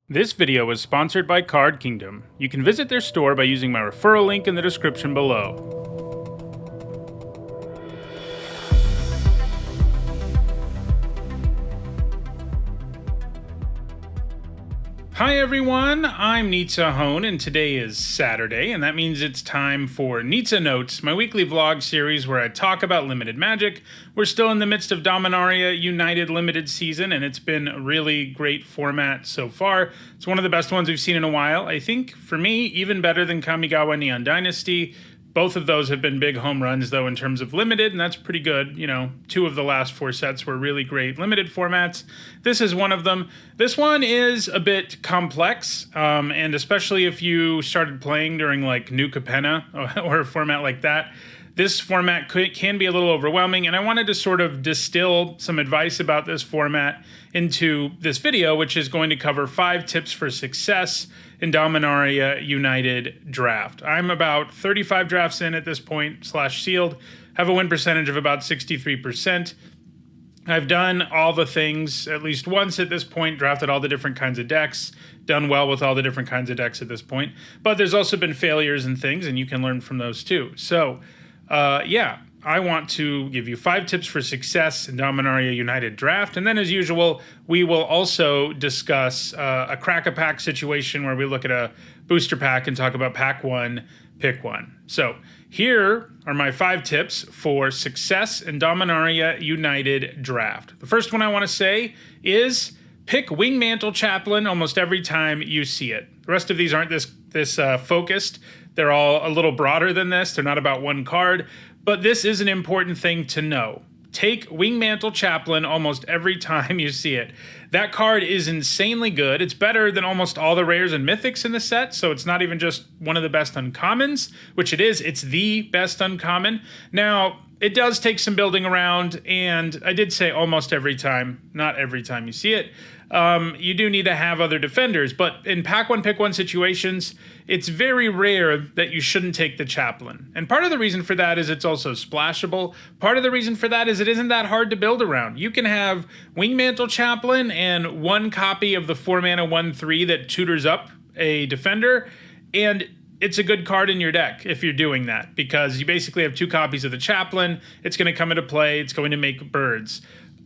This video is sponsored by Card Kingdom. You can visit their store by using my referral link in the description below. Hi everyone, I'm Nizzanotes, and today is Saturday, and that means it's time for Nizzanotes, my weekly vlog series where I talk about limited magic. We're still in the midst of Dominaria United Limited season, and it's been a really great format so far. It's one of the best ones we've seen in a while. I think, for me, even better than Kamigawa Neon Dynasty. Both of those have been big home runs, though, in terms of limited, and that's pretty good. You know, 2 of the last 4 sets were really great limited formats. This is one of them. This one is a bit complex, and especially if you started playing during, like, New Capenna or a format like that, this format can be a little overwhelming, and I wanted to sort of distill some advice about this format into this video, which is going to cover 5 tips for success in Dominaria United Draft. I'm about 35 drafts in at this point, /sealed, have a win percentage of about 63%. I've done all the things at least once at this point, drafted all the different kinds of decks, done well with all the different kinds of decks at this point, but there's also been failures and things, and you can learn from those too. So, yeah, I want to give you 5 tips for success in Dominaria United Draft, and then as usual, we will also discuss a crack-a-pack situation where we look at a booster pack and talk about pack 1, pick 1. So here are my 5 tips for success in Dominaria United Draft. The first one I want to say is pick Wingmantle Chaplin almost every time you see it. The rest of these aren't this focused. They're all a little broader than this. They're not about one card, but this is an important thing to know. Take Wingmantle Chaplin almost every time you see it. That card is insanely good. It's better than almost all the rares and mythics in the set, so it's not even just one of the best uncommons, which it is. It's the best uncommon. Now, it does take some building around, and I did say almost every time, not every time you see it. You do need to have other defenders, but in pack 1, pick 1 situations, it's very rare that you shouldn't take the Chaplain. And part of the reason for that is it's also splashable. Part of the reason for that is it isn't that hard to build around. You can have Wingmantle Chaplin and 1 copy of the 4-mana 1/3 that tutors up a defender, and it's a good card in your deck if you're doing that, because you basically have 2 copies of the Chaplain. It's going to come into play. It's going to make birds.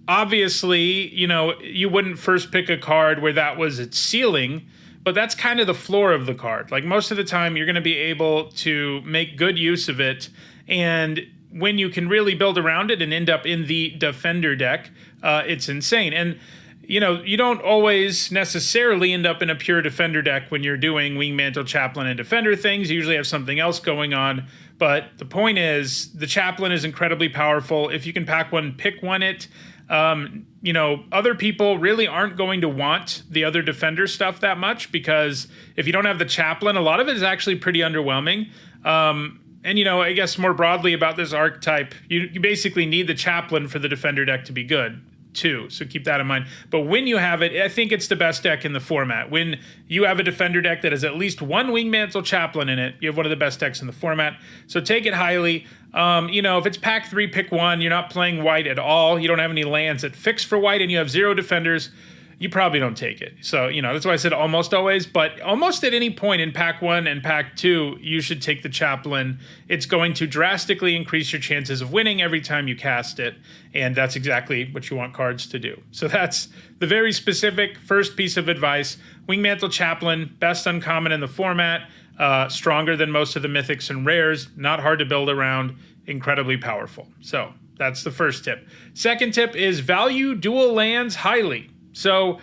Obviously, you know, you wouldn't first pick a card where that was its ceiling, but that's kind of the floor of the card. Like, most of the time, you're going to be able to make good use of it, and when you can really build around it and end up in the defender deck, it's insane. And you know, you don't always necessarily end up in a pure defender deck when you're doing Wingmantle Chaplin and defender things. You usually have something else going on. But the point is, the Chaplain is incredibly powerful. If you can pack 1, pick 1 it. You know, other people really aren't going to want the other defender stuff that much, because if you don't have the Chaplain, a lot of it is actually pretty underwhelming. And, you know, I guess more broadly about this archetype, you basically need the Chaplain for the defender deck to be good too, so keep that in mind. But when you have it, I think it's the best deck in the format. When you have a defender deck that has at least 1 Wingmantle Chaplin in it, you have one of the best decks in the format, so take it highly. You know, if it's pack 3, pick 1, you're not playing white at all, you don't have any lands that fix for white, and you have 0 defenders, you probably don't take it. So, you know, that's why I said almost always, but almost at any point in pack 1 and pack 2, you should take the Chaplain. It's going to drastically increase your chances of winning every time you cast it, and that's exactly what you want cards to do. So that's the very specific first piece of advice. Wingmantle Chaplin, best uncommon in the format, stronger than most of the mythics and rares, not hard to build around, incredibly powerful. So that's the first tip. Second tip is value dual lands highly. So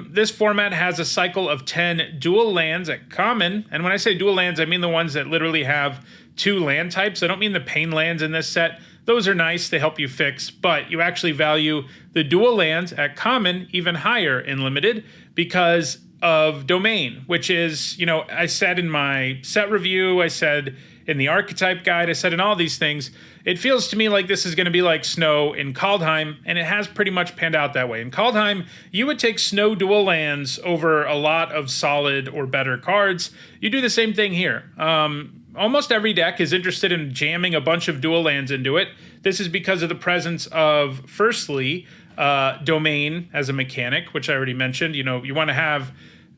this format has a cycle of 10 dual lands at common. And when I say dual lands, I mean the ones that literally have 2 land types. I don't mean the pain lands in this set. Those are nice. They help you fix. But you actually value the dual lands at common even higher in limited because of domain, which is, you know, I said in my set review, I said in the archetype guide, I said in all these things, it feels to me like this is going to be like Snow in Kaldheim, and it has pretty much panned out that way. In Kaldheim, you would take Snow dual lands over a lot of solid or better cards. You do the same thing here. Almost every deck is interested in jamming a bunch of dual lands into it. This is because of the presence of, firstly, domain as a mechanic, which I already mentioned. You know, you want to have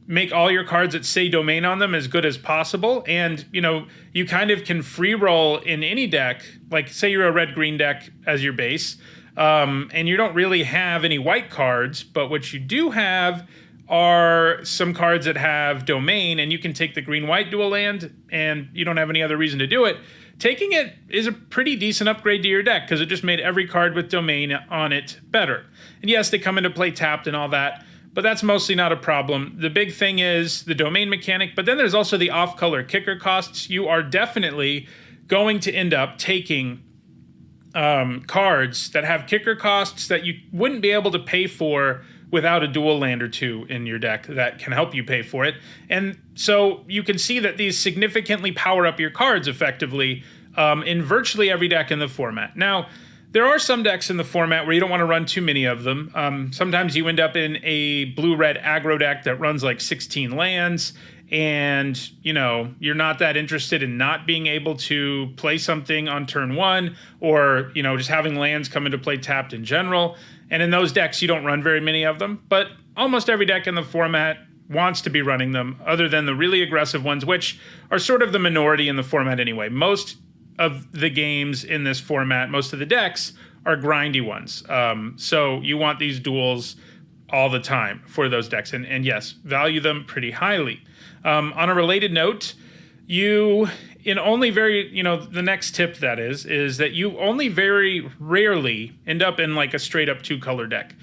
make all your cards that say domain on them as good as possible. And, you kind of can free roll in any deck, like say you're a red-green deck as your base, and you don't really have any white cards, but what you do have are some cards that have domain, and you can take the green-white dual land, and you don't have any other reason to do it. Taking it is a pretty decent upgrade to your deck because it just made every card with domain on it better. And yes, they come into play tapped and all that, but that's mostly not a problem. The big thing is the domain mechanic, but then there's also the off-color kicker costs. You are definitely going to end up taking cards that have kicker costs that you wouldn't be able to pay for without a dual land or two in your deck that can help you pay for it. And so you can see that these significantly power up your cards effectively in virtually every deck in the format. Now, there are some decks in the format where you don't want to run too many of them. Sometimes you end up in a blue-red aggro deck that runs like 16 lands, and you're not that interested in not being able to play something on turn one, or just having lands come into play tapped in general. And in those decks, you don't run very many of them, but almost every deck in the format wants to be running them, other than the really aggressive ones, which are sort of the minority in the format anyway. Most of the games in this format, most of the decks are grindy ones. So you want these duels all the time for those decks. And yes, value them pretty highly. On a related note, the next tip that is that you only very rarely end up in like a straight up 2-color deck.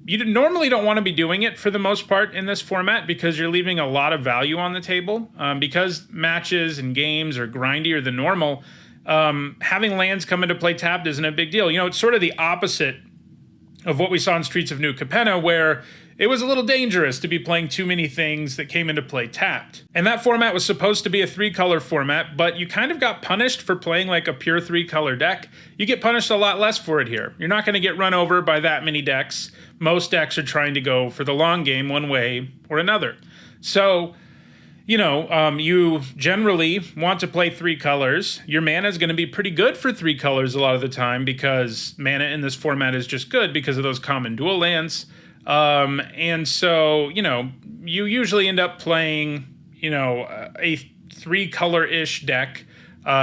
You normally don't want to be doing it for the most part in this format because you're leaving a lot of value on the table. Because matches and games are grindier than normal, having lands come into play tapped isn't a big deal. It's sort of the opposite of what we saw in Streets of New Capenna, where it was a little dangerous to be playing too many things that came into play tapped. And that format was supposed to be a 3-color format, but you kind of got punished for playing like a pure 3-color deck. You get punished a lot less for it here. You're not going to get run over by that many decks. Most decks are trying to go for the long game one way or another. So, you generally want to play 3 colors. Your mana is going to be pretty good for 3 colors a lot of the time because mana in this format is just good because of those common dual lands. And so, you usually end up playing, a 3-color-ish deck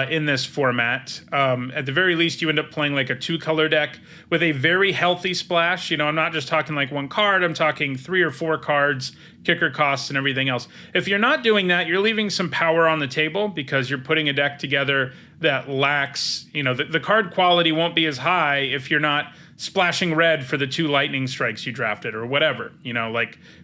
in this format. At the very least, you end up playing like a 2-color deck with a very healthy splash. I'm not just talking like 1 card. I'm talking 3 or 4 cards, kicker costs, and everything else. If you're not doing that, you're leaving some power on the table because you're putting a deck together that lacks, the card quality won't be as high if you're not splashing red for the 2 lightning strikes you drafted or whatever.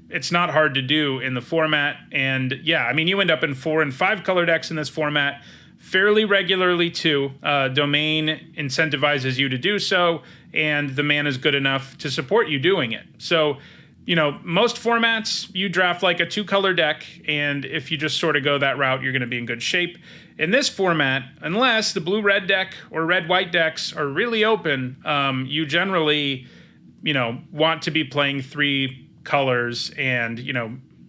It's not hard to do in the format. And yeah, you end up in 4 and 5 color decks in this format fairly regularly too. Domain incentivizes you to do so, and the mana is good enough to support you doing it. So, most formats, you draft like a 2-color deck, and if you just sort of go that route, you're going to be in good shape. In this format, unless the blue-red deck or red-white decks are really open, you generally, want to be playing 3 colors and,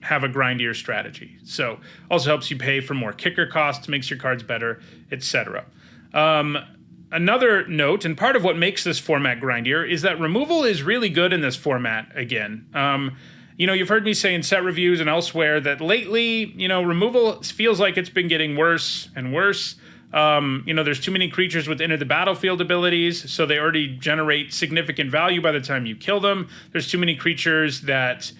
have a grindier strategy. So also helps you pay for more kicker costs, makes your cards better, etc. Another note, and part of what makes this format grindier, is that removal is really good in this format again. You've heard me say in set reviews and elsewhere that lately, removal feels like it's been getting worse and worse. There's too many creatures with enter the battlefield abilities, so they already generate significant value by the time you kill them. There's too many creatures that,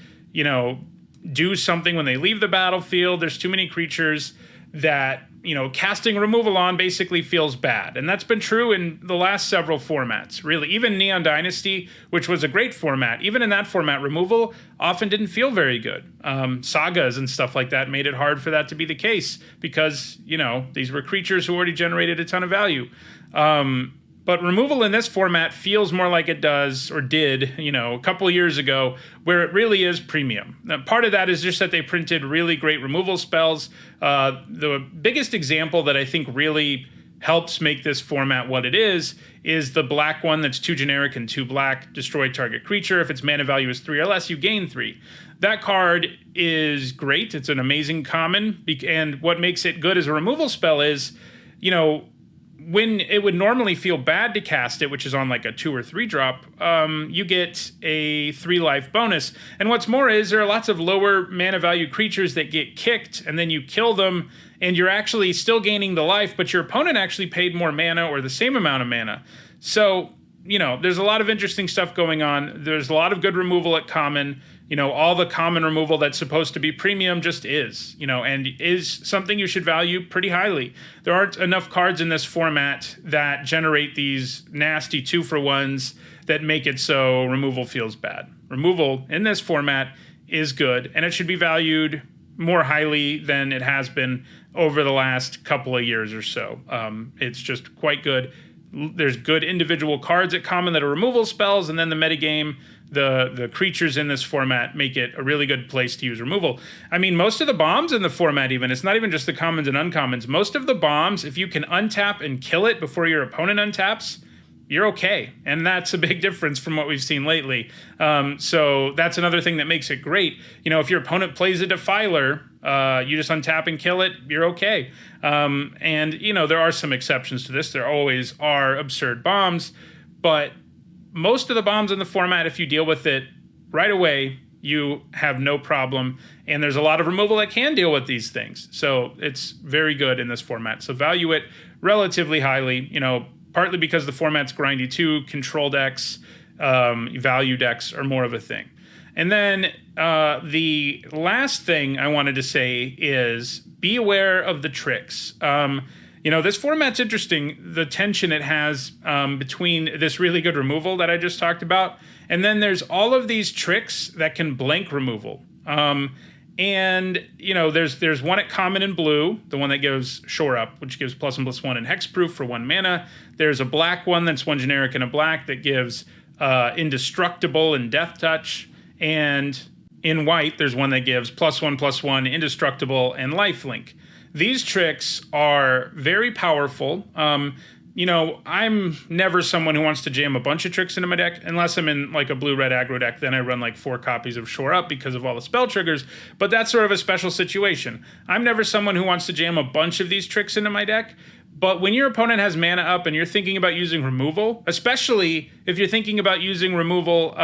do something when they leave the battlefield. There's too many creatures that, casting removal on basically feels bad. And that's been true in the last several formats, really. Even Neon Dynasty, which was a great format, even in that format, removal often didn't feel very good. Sagas and stuff like that made it hard for that to be the case because, these were creatures who already generated a ton of value. But removal in this format feels more like it does or did, a couple years ago, where it really is premium. Now, part of that is just that they printed really great removal spells. The biggest example that I think really helps make this format what it is the black one that's 2 generic and 2 black, destroy target creature. If its mana value is 3 or less, you gain 3. That card is great. It's an amazing common, and what makes it good as a removal spell is, when it would normally feel bad to cast it, which is on like a 2 or 3 drop, you get a 3 life bonus. And what's more is there are lots of lower mana value creatures that get kicked, and then you kill them, and you're actually still gaining the life, but your opponent actually paid more mana or the same amount of mana. So, you know, there's a lot of interesting stuff going on. There's a lot of good removal at common. You know, all the common removal that's supposed to be premium just is, you know, and is something you should value pretty highly. There aren't enough cards in this format that generate these nasty 2-for-1s that make it so removal feels bad. Removal in this format is good, and it should be valued more highly than it has been over the last couple of years or so. It's just quite good. There's good individual cards at common that are removal spells, and then the metagame, the creatures in this format make it a really good place to use removal. I mean, most of the bombs in the format even, it's not even just the commons and uncommons. Most of the bombs, if you can untap and kill it before your opponent untaps, you're okay. And that's a big difference from what we've seen lately. So that's another thing that makes it great. You know, if your opponent plays a Defiler, you just untap and kill it, you're okay. And, you know, there are some exceptions to this. There always are absurd bombs, but most of the bombs in the format, if you deal with it right away, you have no problem. And there's a lot of removal that can deal with these things. So it's very good in this format. So value it relatively highly, you know, partly because the format's grindy too. Control decks, value decks are more of a thing. And then the last thing I wanted to say is be aware of the tricks. You know, this format's interesting, the tension it has between this really good removal that I just talked about, and then there's all of these tricks that can blank removal. And, you know, there's one at common in blue, the one that gives Shore Up, which gives +1/+1 and Hexproof for 1 mana. There's a black one that's 1 generic and a black that gives Indestructible and Death Touch. And in white, there's one that gives +1/+1, Indestructible, and Lifelink. These tricks are very powerful. You know, I'm never someone who wants to jam a bunch of tricks into my deck, unless I'm in like a blue-red aggro deck. Then I run like 4 copies of Shore Up because of all the spell triggers, but that's sort of a special situation. I'm never someone who wants to jam a bunch of these tricks into my deck, but when your opponent has mana up and you're thinking about using removal, especially if you're thinking about using removal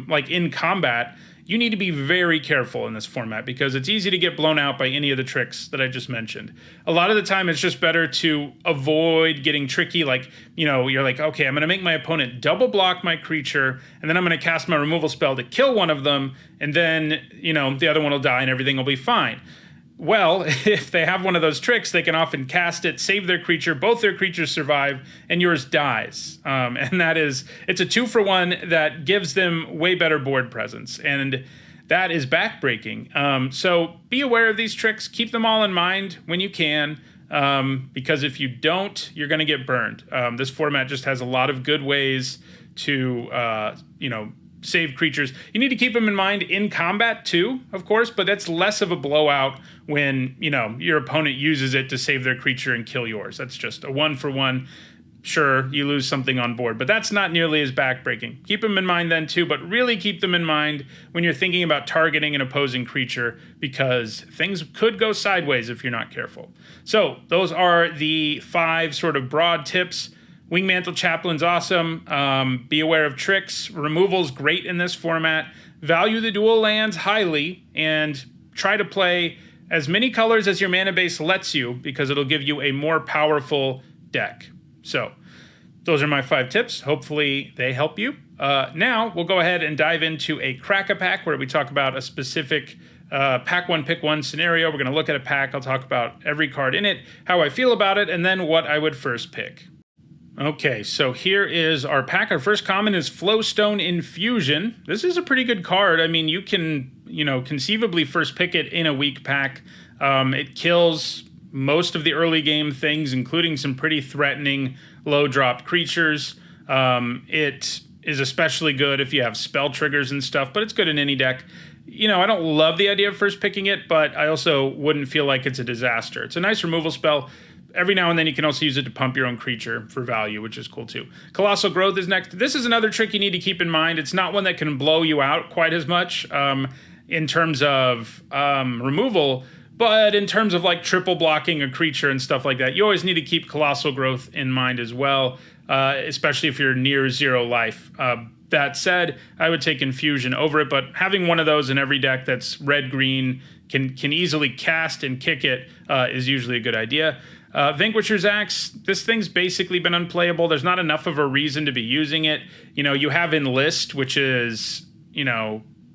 like in combat, you need to be very careful in this format because it's easy to get blown out by any of the tricks that I just mentioned. A lot of the time, it's just better to avoid getting tricky. Like, you know, you're like, okay, I'm going to make my opponent double block my creature, and then I'm going to cast my removal spell to kill one of them, and then, you know, the other one will die and everything will be fine. Well, if they have one of those tricks, they can often cast it, save their creature, both their creatures survive, and yours dies. And that is, it's a 2-for-1 that gives them way better board presence, and that is backbreaking. So be aware of these tricks, keep them all in mind when you can, because if you don't, you're going to get burned. This format just has a lot of good ways to, you know, save creatures. You need to keep them in mind in combat too, of course, but that's less of a blowout when, you know, your opponent uses it to save their creature and kill yours. That's just a 1-for-1. Sure, you lose something on board, but that's not nearly as backbreaking. Keep them in mind then too, but really keep them in mind when you're thinking about targeting an opposing creature, because things could go sideways if you're not careful. So those are the 5 sort of broad tips. Wingmantle Chaplin's awesome. Be aware of tricks. Removal's great in this format. Value the dual lands highly, and try to play as many colors as your mana base lets you, because it'll give you a more powerful deck. So those are my 5 tips. Hopefully they help you. Now we'll go ahead and dive into a Crack-a-Pack where we talk about a specific pack one, pick one scenario. We're going to look at a pack. I'll talk about every card in it, how I feel about it, and then what I would first pick. Okay, so here is our pack. Our first common is Flowstone Infusion. This is a pretty good card. I mean, you can, you know, conceivably first pick it in a weak pack. It kills most of the early game things, including some pretty threatening low drop creatures. It is especially good if you have spell triggers and stuff, but it's good in any deck. You know, I don't love the idea of first picking it, but I also wouldn't feel like it's a disaster. It's a nice removal spell. Every now and then you can also use it to pump your own creature for value, which is cool too. Colossal Growth is next. This is another trick you need to keep in mind. It's not one that can blow you out quite as much in terms of removal, But in terms of like triple blocking a creature and stuff like that, you always need to keep Colossal Growth in mind as well, especially if you're near 0 life. That said, I would take Infusion over it, but having one of those in every deck that's red-green can easily cast and kick it is usually a good idea. Vanquisher's Axe, this thing's basically been unplayable. There's not enough of a reason to be using it. You have Enlist, which is,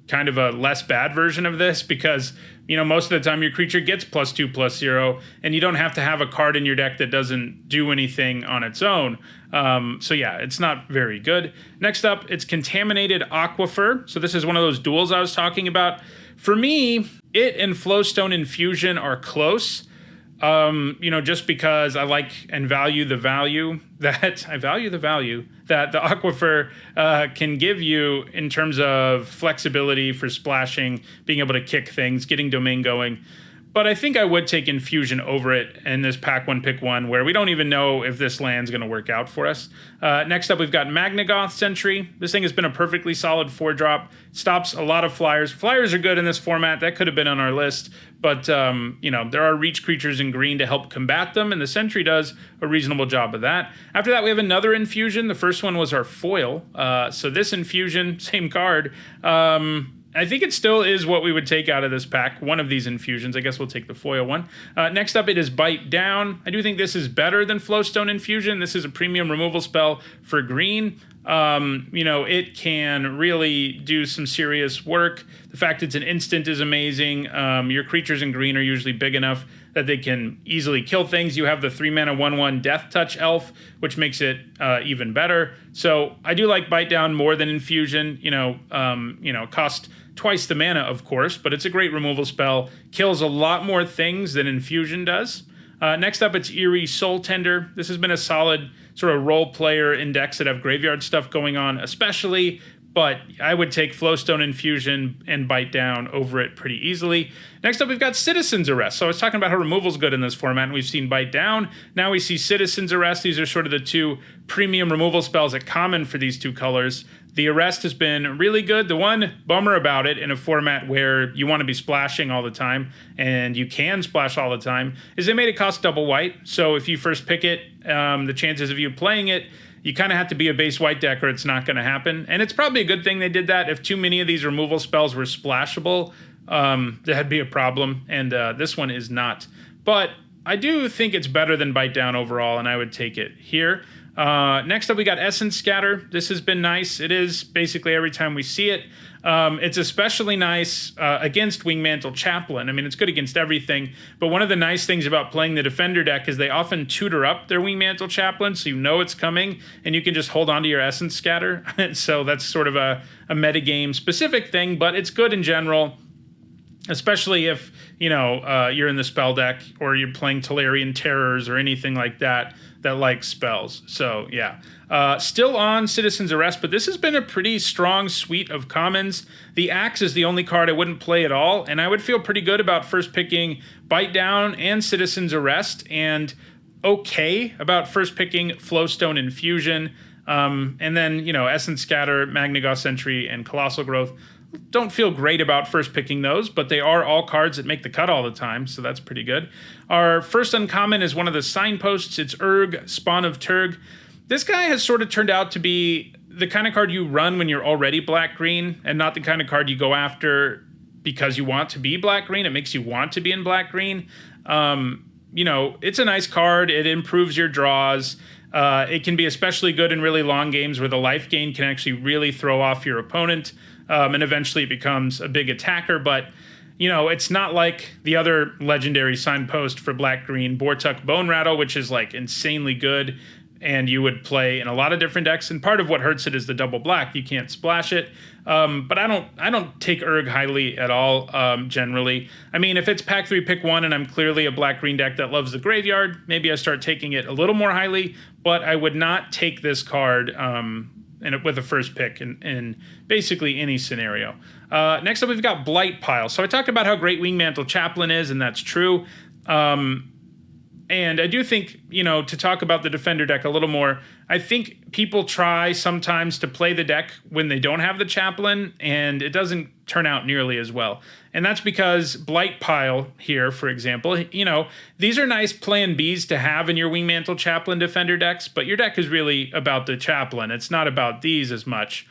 kind of a less bad version of this because, most of the time your creature gets +2/+0, and you don't have to have a card in your deck that doesn't do anything on its own. So yeah, it's not very good. Next up, it's Contaminated Aquifer. So this is one of those duels I was talking about. For me, it and Flowstone Infusion are close. Just because I like and value the value that the Aquifer can give you in terms of flexibility for splashing, being able to kick things, getting domain going. But I think I would take Infusion over it in this pack 1 pick 1 where we don't even know if this land's going to work out for us. Next up, we've got Magnagoth Sentry. This thing has been a perfectly solid 4-drop. Stops a lot of flyers. Flyers are good in this format. That could have been on our list. But, there are reach creatures in green to help combat them, and the Sentry does a reasonable job of that. After that, we have another Infusion. The first one was our foil. So this Infusion, same card. I think it still is what we would take out of this pack, one of these Infusions. I guess we'll take the foil one. Next up, it is Bite Down. I do think this is better than Flowstone Infusion. This is a premium removal spell for green. It can really do some serious work. The fact it's an instant is amazing. Your creatures in green are usually big enough that they can easily kill things. You have the 3-mana 1/1 Death Touch Elf, which makes it even better. So I do like Bite Down more than Infusion. Cost twice the mana, of course, but it's a great removal spell. Kills a lot more things than Infusion does. Next up, it's Eerie Soul Tender. This has been a solid sort of role player in decks that have graveyard stuff going on, especially, but I would take Flowstone Infusion and Bite Down over it pretty easily. Next up, we've got Citizen's Arrest. So I was talking about how removal's good in this format, and we've seen Bite Down. Now we see Citizen's Arrest. These are sort of the two premium removal spells at common for these two colors. The Arrest has been really good. The one bummer about it in a format where you want to be splashing all the time, and you can splash all the time, is they made it cost double white. So if you first pick it, the chances of you playing it, you kind of have to be a base white deck or it's not going to happen. And it's probably a good thing they did that. If too many of these removal spells were splashable, that'd be a problem. And this one is not. But I do think it's better than Bite Down overall, and I would take it here. Next up, we got Essence Scatter. This has been nice. It is basically every time we see it. It's especially nice against Wingmantle Chaplin. I mean, it's good against everything, but one of the nice things about playing the Defender deck is they often tutor up their Wingmantle Chaplin, so you know it's coming, and you can just hold on to your Essence Scatter. So that's sort of a metagame specific thing, but it's good in general, especially if, you're in the spell deck or you're playing Tolarian Terrors or anything like that likes spells. So, yeah. Still on Citizen's Arrest, but this has been a pretty strong suite of commons. The Axe is the only card I wouldn't play at all, and I would feel pretty good about first picking Bite Down and Citizen's Arrest, and okay about first picking Flowstone Infusion, and then, Essence Scatter, Magnagoth Sentry, and Colossal Growth. Don't feel great about first picking those, but they are all cards that make the cut all the time, so that's pretty good. Our first uncommon is one of the signposts. It's Urg, Spawn of Turg. This guy has sort of turned out to be the kind of card you run when you're already black-green, and not the kind of card you go after because you want to be black-green. It makes you want to be in black-green. It's a nice card. It improves your draws. It can be especially good in really long games where the life gain can actually really throw off your opponent. And eventually it becomes a big attacker, but, it's not like the other legendary signpost for black-green, Bortuk Bone Rattle, which is, insanely good, and you would play in a lot of different decks, and part of what hurts it is the double black. You can't splash it, but I don't take Urg highly at all, generally. I mean, if it's pack 3, pick 1, and I'm clearly a black-green deck that loves the graveyard, maybe I start taking it a little more highly, but I would not take this card with a first pick in basically any scenario. Next up, we've got Blight Pile. So I talked about how great Wingmantle Chaplin is, and that's true. And I do think, to talk about the Defender deck a little more, I think people try sometimes to play the deck when they don't have the Chaplain, and it doesn't turn out nearly as well. And that's because Blight Pile here, for example, you know, these are nice plan Bs to have in your Wingmantle Chaplin Defender decks, but your deck is really about the Chaplin. It's not about these as much.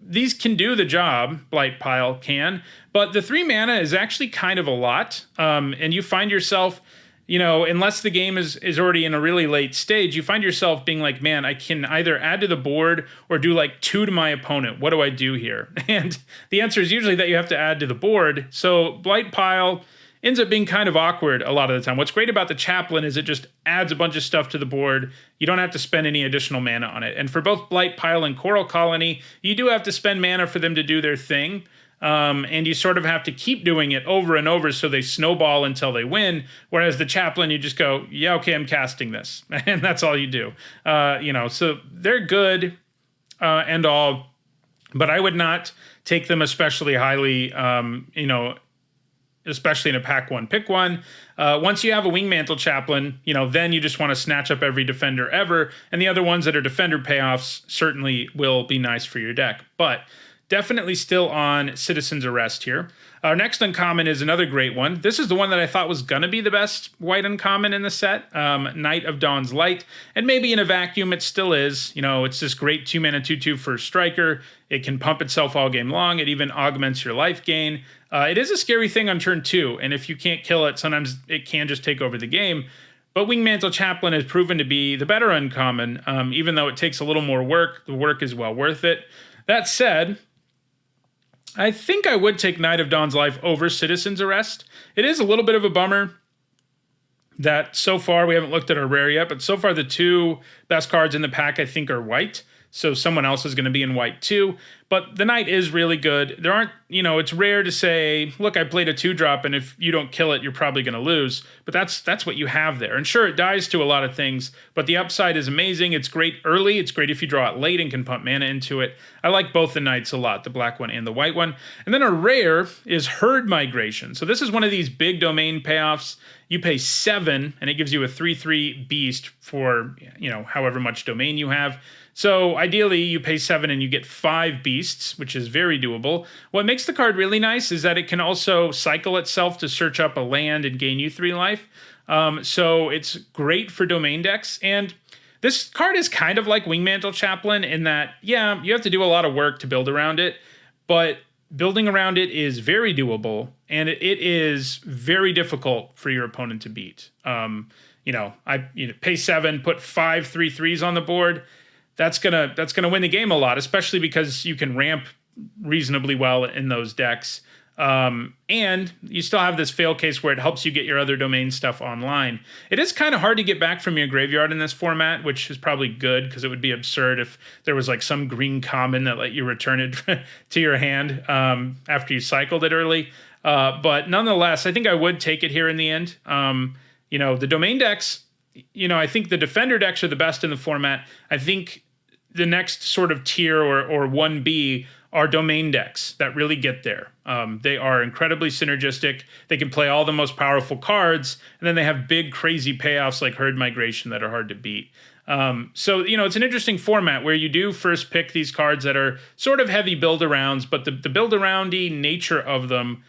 These can do the job, Blight Pile can, but the 3 mana is actually kind of a lot. And you find yourself, you know, unless the game is already in a really late stage, you find yourself being like, man, I can either add to the board or do like 2 to my opponent. What do I do here? And the answer is usually that you have to add to the board. So Blight Pile ends up being kind of awkward a lot of the time. What's great about the Chaplin is it just adds a bunch of stuff to the board. You don't have to spend any additional mana on it. And for both Blight Pile and Coral Colony, you do have to spend mana for them to do their thing. And you sort of have to keep doing it over and over so they snowball until they win. Whereas the Chaplin, you just go, yeah, okay, I'm casting this. And that's all you do. You know, so they're good and all, but I would not take them especially highly, you know, especially in a pack one, pick one. Once you have a Wingmantle Chaplin, you know, then you just want to snatch up every defender ever. And the other ones that are defender payoffs certainly will be nice for your deck. But definitely still on Citizen's Arrest here. Our next uncommon is another great one. This is the one that I thought was going to be the best white uncommon in the set, Knight of Dawn's Light. And maybe in a vacuum it still is. You know, it's this great 2-mana 2/2 for striker. It can pump itself all game long. It even augments your life gain. It is a scary thing on turn 2, and if you can't kill it, sometimes it can just take over the game. But Wingmantle Chaplin has proven to be the better uncommon, even though it takes a little more work. The work is well worth it. That said, I think I would take Knight of Dawn's Life over Citizen's Arrest. It is a little bit of a bummer that so far, we haven't looked at our rare yet, but so far the 2 best cards in the pack I think are white. So someone else is going to be in white too. But the Knight is really good. There aren't, you know, it's rare to say, look, I played a 2-drop, and if you don't kill it, you're probably going to lose. But that's what you have there. And sure, it dies to a lot of things, but the upside is amazing. It's great early. It's great if you draw it late and can pump mana into it. I like both the Knights a lot, the black one and the white one. And then a rare is Herd Migration. So this is one of these big domain payoffs. You pay 7, and it gives you a 3/3 beast for, you know, however much domain you have. So ideally, you pay 7 and you get 5 beasts, which is very doable. What makes the card really nice is that it can also cycle itself to search up a land and gain you 3 life. So it's great for domain decks. And this card is kind of like Wingmantle Chaplin in that, yeah, you have to do a lot of work to build around it, but building around it is very doable, and it is very difficult for your opponent to beat. You know, pay 7, put 5 3/3s on the board. That's gonna win the game a lot, especially because you can ramp reasonably well in those decks. And you still have this fail case where it helps you get your other domain stuff online. It is kind of hard to get back from your graveyard in this format, which is probably good because it would be absurd if there was like some green common that let you return it to your hand after you cycled it early. But nonetheless, I think I would take it here in the end. You know, the domain decks, you know, I think the defender decks are the best in the format. I think the next sort of tier or 1B are domain decks that really get there. They are incredibly synergistic. They can play all the most powerful cards, and then they have big, crazy payoffs like Herd Migration that are hard to beat. So, you know, it's an interesting format where you do first pick these cards that are sort of heavy build-arounds, but the build-aroundy nature of them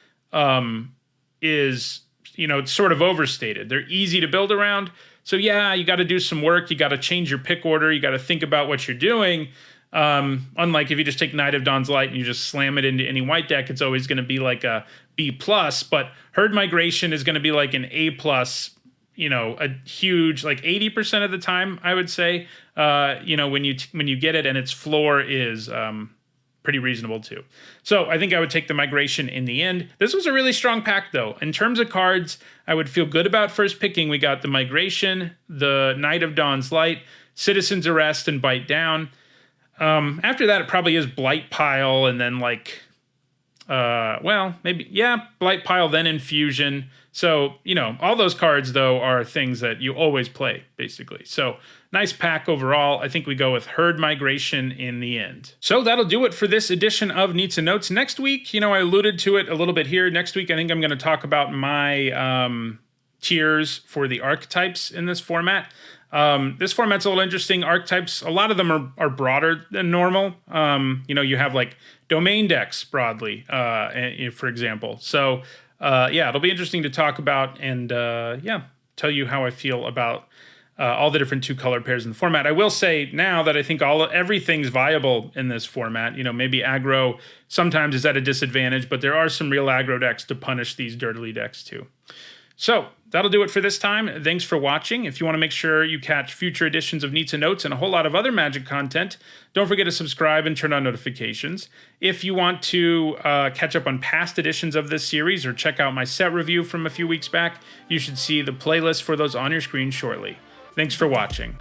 is, you know, it's sort of overstated. They're easy to build around. So, yeah, you got to do some work. You got to change your pick order. You got to think about what you're doing. Unlike if you just take Knight of Dawn's Light and you just slam it into any white deck, it's always going to be like a B+, but Herd Migration is going to be like an A+, you know, a huge, like 80% of the time, I would say, you know, when you get it, and its floor is pretty reasonable too. So I think I would take the Migration in the end. This was a really strong pack though. In terms of cards, I would feel good about first picking. We got the Migration, the Knight of Dawn's Light, Citizen's Arrest, and Bite Down. After that, it probably is Blight Pile, and then like, well, maybe, yeah, Blight Pile, then Infusion. So, you know, all those cards, though, are things that you always play, basically. So, nice pack overall. I think we go with Herd Migration in the end. So, that'll do it for this edition of Nizzanotes. Next week, you know, I alluded to it a little bit here. Next week, I think I'm going to talk about my tiers for the archetypes in this format. This format's a little interesting. Archetypes, a lot of them are broader than normal. You have like domain decks broadly, for example. So yeah, it'll be interesting to talk about and tell you how I feel about all the different 2-color pairs in the format. I will say now that I think everything's viable in this format. Maybe aggro sometimes is at a disadvantage, but there are some real aggro decks to punish these dirtily decks too. So that'll do it for this time. Thanks for watching. If you want to make sure you catch future editions of Nizzanotes and a whole lot of other Magic content, don't forget to subscribe and turn on notifications. If you want to catch up on past editions of this series or check out my set review from a few weeks back, you should see the playlist for those on your screen shortly. Thanks for watching.